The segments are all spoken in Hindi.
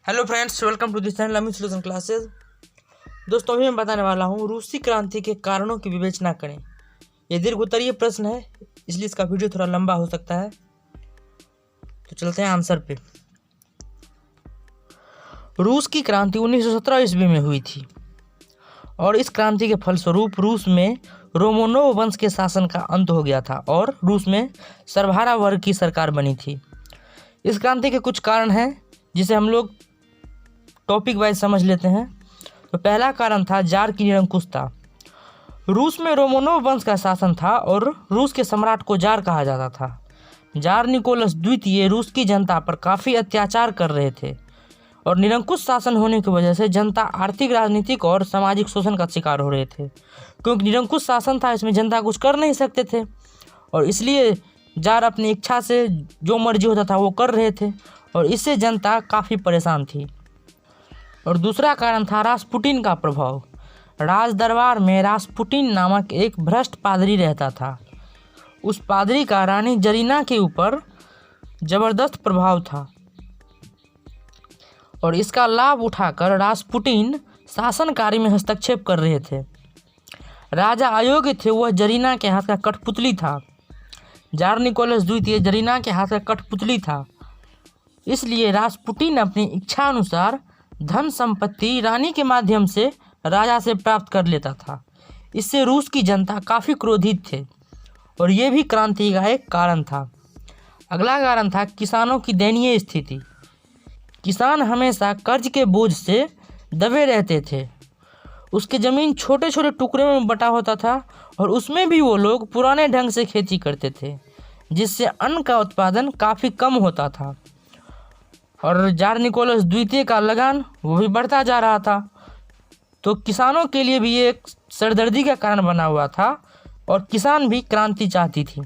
Hello friends, welcome to this channel Amit solution classes. दोस्तों, अभी मैं बताने वाला हूँ रूसी क्रांति के कारणों की विवेचना करें। ये दीर्घ उत्तरीय प्रश्न है, इसलिए इसका वीडियो थोड़ा लंबा हो सकता है। तो चलते हैं आंसर पे। रूस की क्रांति 1917 ईस्वी में हुई थी और इस क्रांति के फलस्वरूप रूस में रोमानोव वंश के शासन का अंत हो गया था और रूस में सर्वहारा वर्ग की सरकार बनी थी। इस क्रांति के कुछ कारण हैं जिसे हम लोग टॉपिक वाइज समझ लेते हैं। तो पहला कारण था जार की निरंकुशता। रूस में रोमानोव वंश का शासन था और रूस के सम्राट को जार कहा जाता था। जार निकोलस द्वितीय रूस की जनता पर काफ़ी अत्याचार कर रहे थे और निरंकुश शासन होने की वजह से जनता आर्थिक, राजनीतिक और सामाजिक शोषण का शिकार हो रहे थे। क्योंकि निरंकुश शासन था, इसमें जनता कुछ कर नहीं सकते थे और इसलिए जार अपनी इच्छा से जो मर्जी होता था वो कर रहे थे और इससे जनता काफ़ी परेशान थी। और दूसरा कारण था रासपुटिन का प्रभाव। राज दरबार में रासपुटिन नामक एक भ्रष्ट पादरी रहता था। उस पादरी का रानी जरीना के ऊपर जबरदस्त प्रभाव था और इसका लाभ उठाकर रासपुटिन शासन कार्य में हस्तक्षेप कर रहे थे। राजा अयोग्य थे, वह जरीना के हाथ का कठपुतली था। जार निकोलस द्वितीय जरीना के हाथ का कठपुतली था, इसलिए रासपुटिन अपनी इच्छा अनुसार धन संपत्ति रानी के माध्यम से राजा से प्राप्त कर लेता था। इससे रूस की जनता काफ़ी क्रोधित थे और ये भी क्रांति का एक कारण था। अगला कारण था किसानों की दयनीय स्थिति। किसान हमेशा कर्ज के बोझ से दबे रहते थे। उसकी ज़मीन छोटे छोटे टुकड़े में बटा होता था और उसमें भी वो लोग पुराने ढंग से खेती करते थे, जिससे अन्न का उत्पादन काफ़ी कम होता था। और जार निकोलस द्वितीय का लगान वो भी बढ़ता जा रहा था, तो किसानों के लिए भी ये एक सरदर्दी का कारण बना हुआ था और किसान भी क्रांति चाहती थी।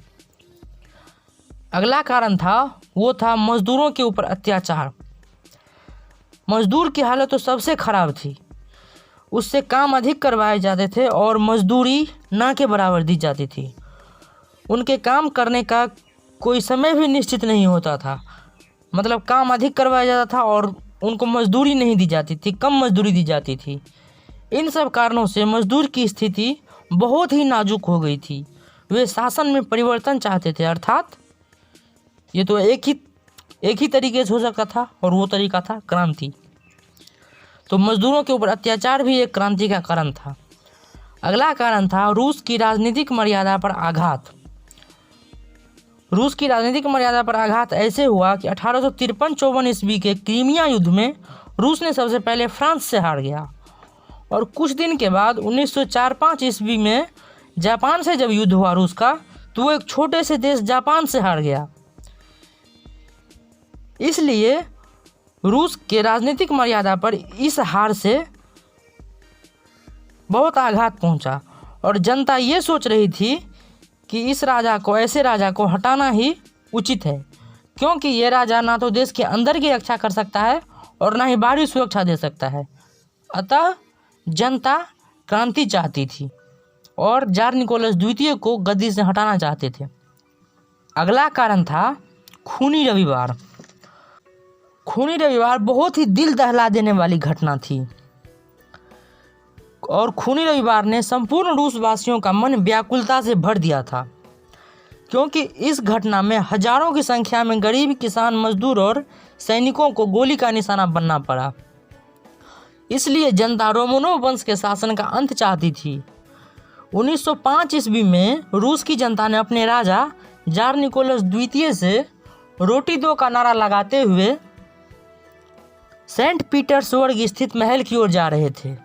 अगला कारण था वो था मजदूरों के ऊपर अत्याचार। मजदूर की हालत तो सबसे खराब थी। उससे काम अधिक करवाए जाते थे और मजदूरी ना के बराबर दी जाती थी। उनके काम करने का कोई समय भी निश्चित नहीं होता था, मतलब काम अधिक करवाया जाता था और उनको मजदूरी नहीं दी जाती थी, कम मजदूरी दी जाती थी। इन सब कारणों से मजदूर की स्थिति बहुत ही नाजुक हो गई थी। वे शासन में परिवर्तन चाहते थे, अर्थात ये तो एक ही तरीके से हो सकता था और वो तरीका था क्रांति। तो मजदूरों के ऊपर अत्याचार भी एक क्रांति का कारण था। अगला कारण था रूस की राजनीतिक मर्यादा पर आघात। रूस की राजनीतिक मर्यादा पर आघात ऐसे हुआ कि 1853-54 ईस्वी के क्रीमिया युद्ध में रूस ने सबसे पहले फ्रांस से हार गया और कुछ दिन के बाद 1904-05 ईस्वी में जापान से जब युद्ध हुआ रूस का, तो वो एक छोटे से देश जापान से हार गया। इसलिए रूस के राजनीतिक मर्यादा पर इस हार से बहुत आघात पहुंचा और जनता ये सोच रही थी कि इस राजा को, ऐसे राजा को हटाना ही उचित है, क्योंकि ये राजा ना तो देश के अंदर की रक्षा कर सकता है और ना ही बाहरी सुरक्षा दे सकता है। अतः जनता क्रांति चाहती थी और जार निकोलस द्वितीय को गद्दी से हटाना चाहते थे। अगला कारण था खूनी रविवार। खूनी रविवार बहुत ही दिल दहला देने वाली घटना थी और खूनी रविवार ने संपूर्ण रूस वासियों का मन व्याकुलता से भर दिया था, क्योंकि इस घटना में हजारों की संख्या में गरीब किसान, मजदूर और सैनिकों को गोली का निशाना बनना पड़ा। इसलिए जनता रोमानोव वंश के शासन का अंत चाहती थी। 1905 ईस्वी में रूस की जनता ने अपने राजा जार निकोलस द्वितीय से रोटी दो का नारा लगाते हुए सेंट पीटर्सबर्ग स्थित महल की ओर जा रहे थे,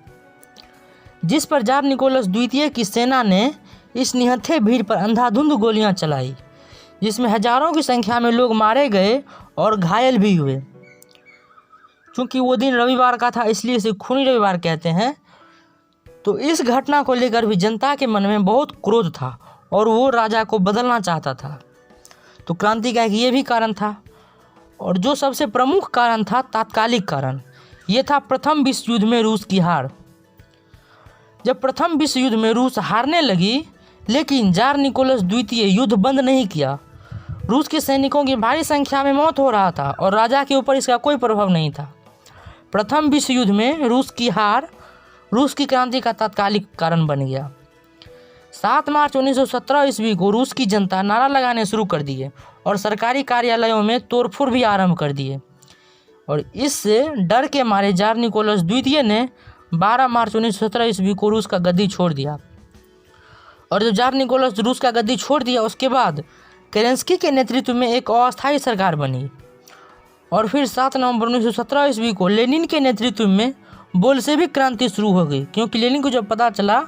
जिस पर जार निकोलस द्वितीय की सेना ने इस निहत्थे भीड़ पर अंधाधुंध गोलियां चलाई, जिसमें हजारों की संख्या में लोग मारे गए और घायल भी हुए। क्योंकि वो दिन रविवार का था, इसलिए इसे खूनी रविवार कहते हैं। तो इस घटना को लेकर भी जनता के मन में बहुत क्रोध था और वो राजा को बदलना चाहता था। तो क्रांति का ये भी कारण था। और जो सबसे प्रमुख कारण था, तात्कालिक कारण, ये था प्रथम विश्व युद्ध में रूस की हार। जब प्रथम विश्व युद्ध में रूस हारने लगी, लेकिन जार निकोलस द्वितीय युद्ध बंद नहीं किया। रूस के सैनिकों की भारी संख्या में मौत हो रहा था और राजा के ऊपर इसका कोई प्रभाव नहीं था। प्रथम विश्व युद्ध में रूस की हार रूस की क्रांति का तात्कालिक कारण बन गया। 7 मार्च 1917 ईस्वी को रूस की जनता नारा लगाने शुरू कर दिए और सरकारी कार्यालयों में तोड़फोड़ भी आरंभ कर दिए और इससे डर के मारे जार निकोलस द्वितीय ने 12 मार्च 1917 ईस्वी को रूस का गद्दी छोड़ दिया। और जब जार निकोलस रूस का गद्दी छोड़ दिया उसके बाद केरेंस्की के नेतृत्व में एक अस्थायी सरकार बनी और फिर 7 नवंबर 1917 ईस्वी को लेनिन के नेतृत्व में बोल्शेविक क्रांति शुरू हो गई, क्योंकि लेनिन को जब पता चला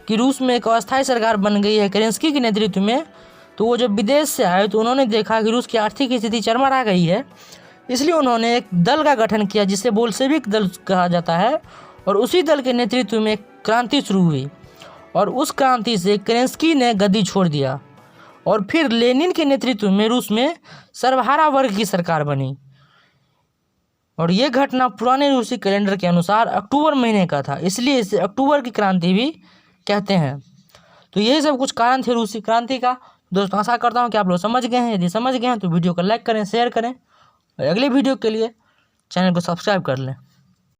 कि रूस में एक अस्थायी सरकार बन गई है केरेंस्की के नेतृत्व में, तो वो जब विदेश से आए तो उन्होंने देखा कि रूस की आर्थिक स्थिति चरमरा गई है, इसलिए उन्होंने एक दल का गठन किया जिसे बोल्शेविक दल कहा जाता है और उसी दल के नेतृत्व में एक क्रांति शुरू हुई और उस क्रांति से केरेंस्की ने गद्दी छोड़ दिया और फिर लेनिन के नेतृत्व में रूस में सर्वहारा वर्ग की सरकार बनी। और ये घटना पुराने रूसी कैलेंडर के अनुसार अक्टूबर महीने का था, इसलिए इसे अक्टूबर की क्रांति भी कहते हैं। तो यही सब कुछ कारण थे रूसी क्रांति का। दोस्तों आशा करता हूँ कि आप लोग समझ गए हैं। यदि समझ गए हैं तो वीडियो को लाइक करें, शेयर करें और अगले वीडियो के लिए चैनल को सब्सक्राइब कर लें।